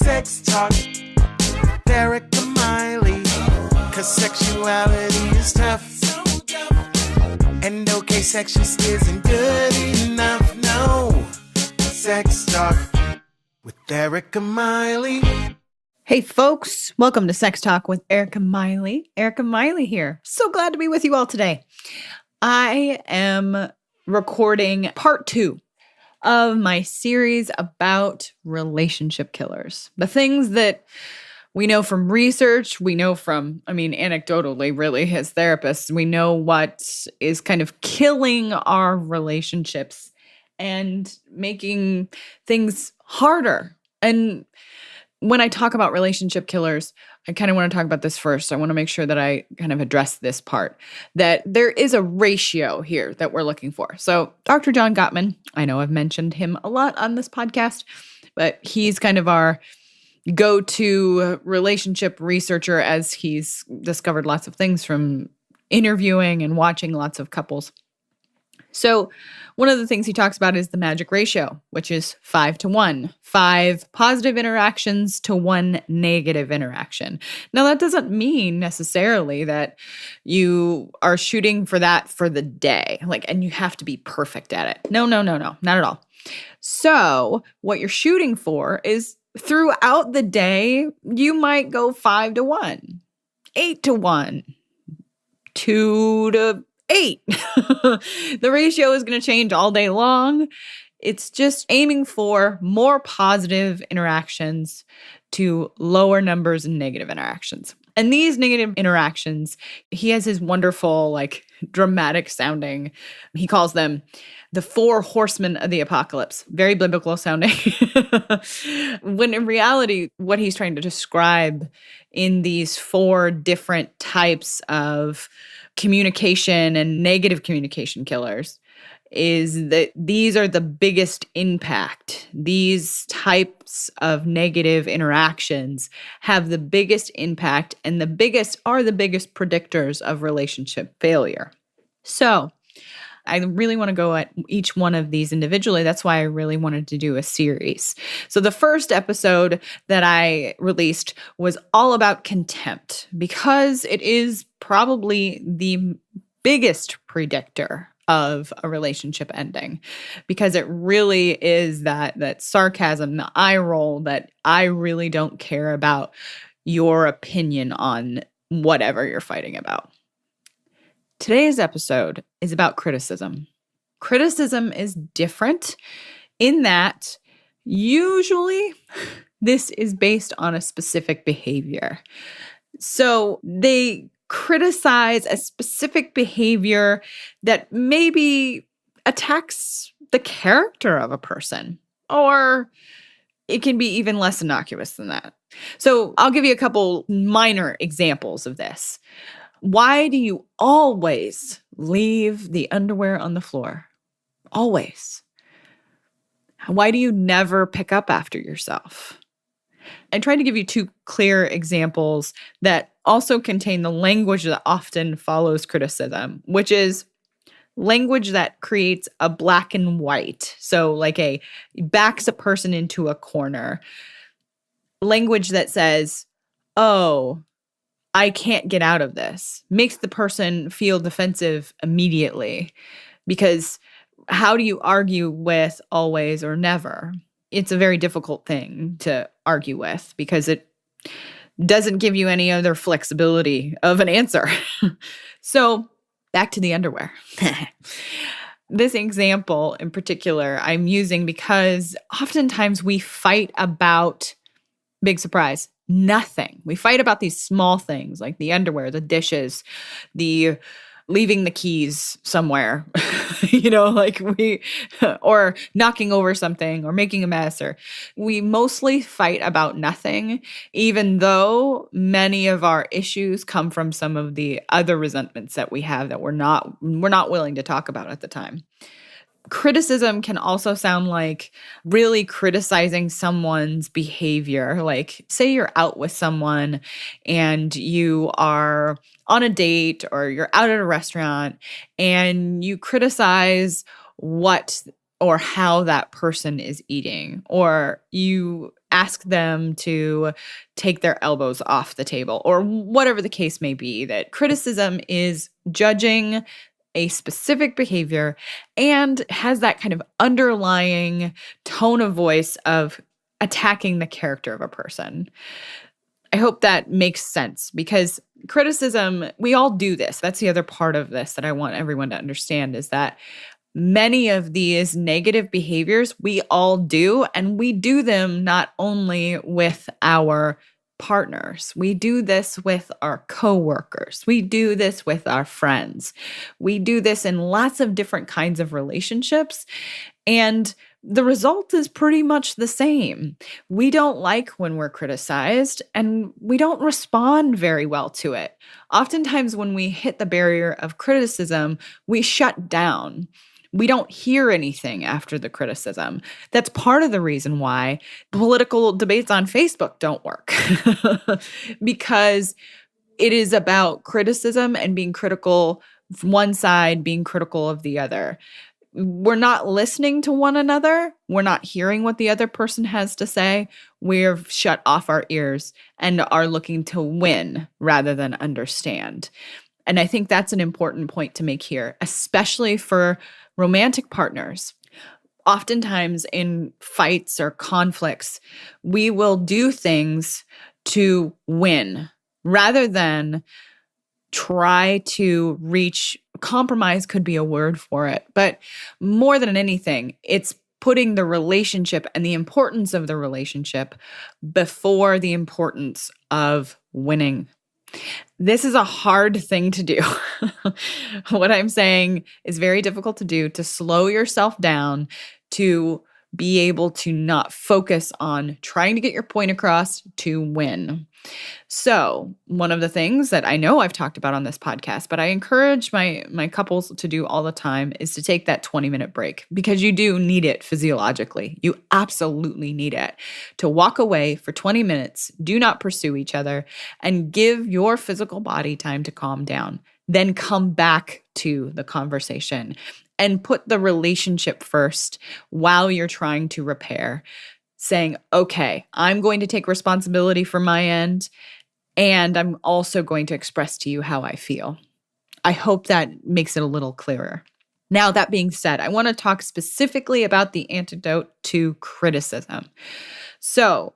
Sex Talk, Derek and Miley, 'cause sexuality is tough. And okay, sex just isn't good enough, no. Sex Talk with Derek and Miley. Hey folks, welcome to Sex Talk with Erica Miley. Erica Miley here. So glad to be with you all today. I am recording part 2 of my series about relationship killers. The things that we know from research, we know from, anecdotally, really, as therapists, we know what is kind of killing our relationships and making things harder. And when I talk about relationship killers, I kind of want to talk about this first. I want to make sure that I kind of address this part, that there is a ratio here that we're looking for. So Dr. John Gottman, I know I've mentioned him a lot on this podcast, but he's kind of our go-to relationship researcher, as he's discovered lots of things from interviewing and watching lots of couples. So one of the things he talks about is the magic ratio, which is 5-1, 5 positive interactions to 1 negative interaction. Now, that doesn't mean necessarily that you are shooting for that for the day, and you have to be perfect at it. No, not at all. So what you're shooting for is throughout the day, you might go 5-1, 8-1, 2-8. The ratio is going to change all day long. It's just aiming for more positive interactions to lower numbers in negative interactions. And these negative interactions, he has his wonderful, dramatic sounding, he calls them the 4 horsemen of the apocalypse. Very biblical sounding. When in reality, what he's trying to describe in these 4 different types of communication and negative communication killers is that these are the biggest impact. These types of negative interactions have the biggest impact, and are the biggest predictors of relationship failure. So I really want to go at each one of these individually. That's why I really wanted to do a series. So the first episode that I released was all about contempt, because it is probably the biggest predictor of a relationship ending, because it really is that sarcasm, the eye roll, that I really don't care about your opinion on whatever you're fighting about. Today's episode is about criticism. Criticism is different in that usually this is based on a specific behavior. So they criticize a specific behavior that maybe attacks the character of a person, or it can be even less innocuous than that. So I'll give you a couple minor examples of this. Why do you always leave the underwear on the floor? Always. Why do you never pick up after yourself? I tried to give you 2 clear examples that also contain the language that often follows criticism, which is language that creates a black and white. So backs a person into a corner. Language that says, oh, I can't get out of this, makes the person feel defensive immediately, because how do you argue with always or never? It's a very difficult thing to argue with, because it doesn't give you any other flexibility of an answer. So back to the underwear. This example in particular I'm using because oftentimes we fight about, big surprise, nothing. We fight about these small things like the underwear, the dishes, the leaving the keys somewhere, or knocking over something or making a mess, or we mostly fight about nothing, even though many of our issues come from some of the other resentments that we have that we're not willing to talk about at the time. Criticism can also sound like really criticizing someone's behavior. Like, say you're out with someone and you are on a date or you're out at a restaurant and you criticize what or how that person is eating, or you ask them to take their elbows off the table or whatever the case may be. That criticism is judging a specific behavior and has that kind of underlying tone of voice of attacking the character of a person. I hope that makes sense because criticism, we all do this. That's the other part of this that I want everyone to understand is that many of these negative behaviors we all do, and we do them not only with our partners. We do this with our coworkers. We do this with our friends. We do this in lots of different kinds of relationships. And the result is pretty much the same. We don't like when we're criticized and we don't respond very well to it. Oftentimes, when we hit the barrier of criticism, we shut down. We don't hear anything after the criticism. That's part of the reason why political debates on Facebook don't work because it is about criticism and being critical of one side, being critical of the other. We're not listening to one another. We're not hearing what the other person has to say. We've shut off our ears and are looking to win rather than understand. And I think that's an important point to make here, especially for romantic partners. Oftentimes in fights or conflicts, we will do things to win rather than try to reach compromise could be a word for it. But more than anything, it's putting the relationship and the importance of the relationship before the importance of winning. This is a hard thing to do. What I'm saying is very difficult to do, to slow yourself down, to be able to not focus on trying to get your point across to win. So one of the things that I know I've talked about on this podcast, but I encourage my couples to do all the time is to take that 20-minute break because you do need it physiologically. You absolutely need it to walk away for 20 minutes, do not pursue each other, and give your physical body time to calm down. Then come back to the conversation and put the relationship first while you're trying to repair, saying, okay, I'm going to take responsibility for my end, and I'm also going to express to you how I feel. I hope that makes it a little clearer. Now, that being said, I want to talk specifically about the antidote to criticism. So,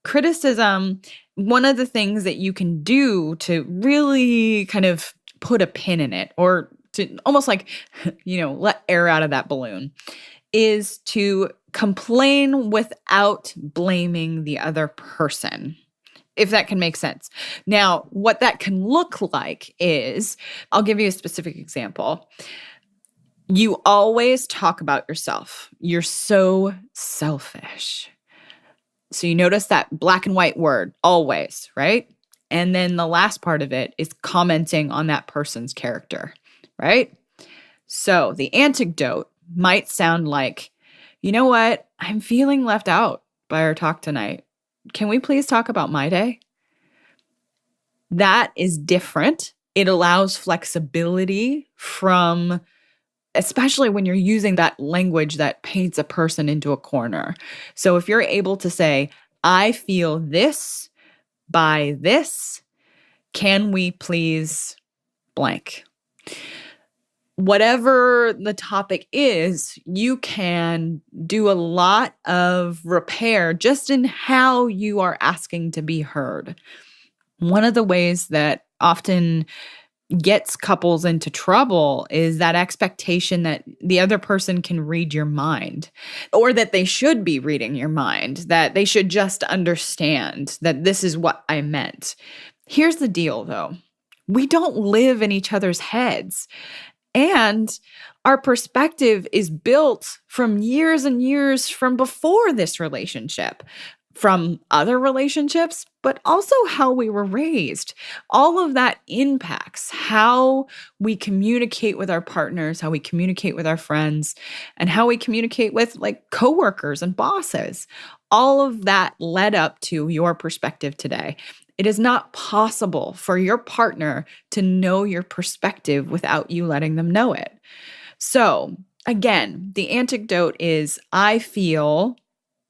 criticism, one of the things that you can do to really kind of put a pin in it or to almost like, let air out of that balloon is to complain without blaming the other person, if that can make sense. Now, what that can look like is, I'll give you a specific example. You always talk about yourself. You're so selfish. So you notice that black and white word, always, right? And then the last part of it is commenting on that person's character, right? So the antidote might sound like, you know what? I'm feeling left out by our talk tonight. Can we please talk about my day? That is different. It allows flexibility from, especially when you're using that language that paints a person into a corner. So if you're able to say, I feel this by this, can we please blank? Whatever the topic is, you can do a lot of repair just in how you are asking to be heard. One of the ways that often gets couples into trouble is that expectation that the other person can read your mind, or that they should be reading your mind, that they should just understand that this is what I meant. Here's the deal, though. We don't live in each other's heads. And our perspective is built from years and years from before this relationship, from other relationships, but also how we were raised. All of that impacts how we communicate with our partners, how we communicate with our friends, and how we communicate with coworkers and bosses. All of that led up to your perspective today. It is not possible for your partner to know your perspective without you letting them know it. So again, the antidote is, I feel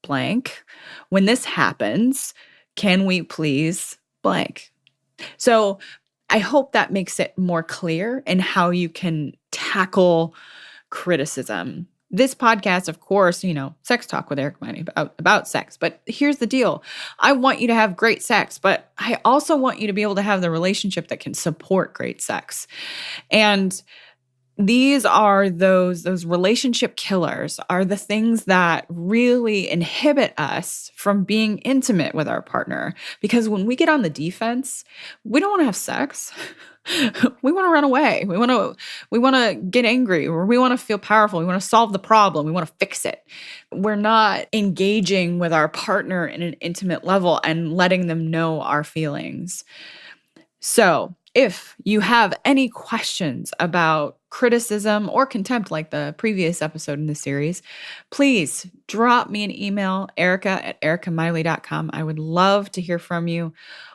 blank. When this happens, can we please blank? So I hope that makes it more clear in how you can tackle criticism. This podcast, of course, Sex Talk with Eric Miley about sex. But here's the deal. I want you to have great sex, but I also want you to be able to have the relationship that can support great sex. And these are those relationship killers, are the things that really inhibit us from being intimate with our partner. Because when we get on the defense, we don't want to have sex. We want to run away. We want to get angry, or we want to feel powerful. We want to solve the problem. We want to fix it. We're not engaging with our partner in an intimate level and letting them know our feelings. So, if you have any questions about criticism or contempt, like the previous episode in the series, please drop me an email, erica@ericamiley.com. I would love to hear from you.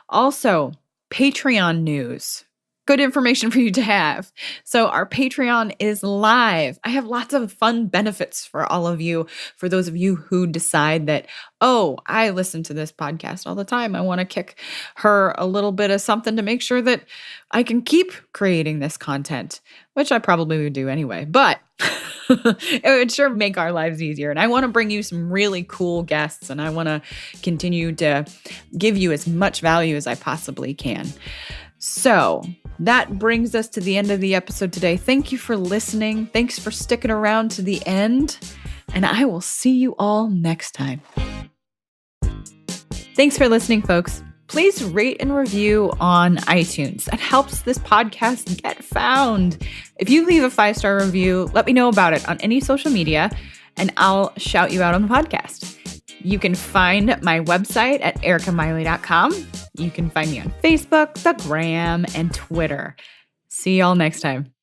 Also, Patreon news. Good information for you to have. So our Patreon is live. I have lots of fun benefits for all of you. For those of you who decide that, oh, I listen to this podcast all the time. I want to kick her a little bit of something to make sure that I can keep creating this content, which I probably would do anyway. But it would sure make our lives easier. And I want to bring you some really cool guests, and I want to continue to give you as much value as I possibly can. So that brings us to the end of the episode today. Thank you for listening. Thanks for sticking around to the end. And I will see you all next time. Thanks for listening, folks. Please rate and review on iTunes. That helps this podcast get found. If you leave a 5-star review, let me know about it on any social media, and I'll shout you out on the podcast. You can find my website at ericamiley.com. You can find me on Facebook, the Gram, and Twitter. See y'all next time.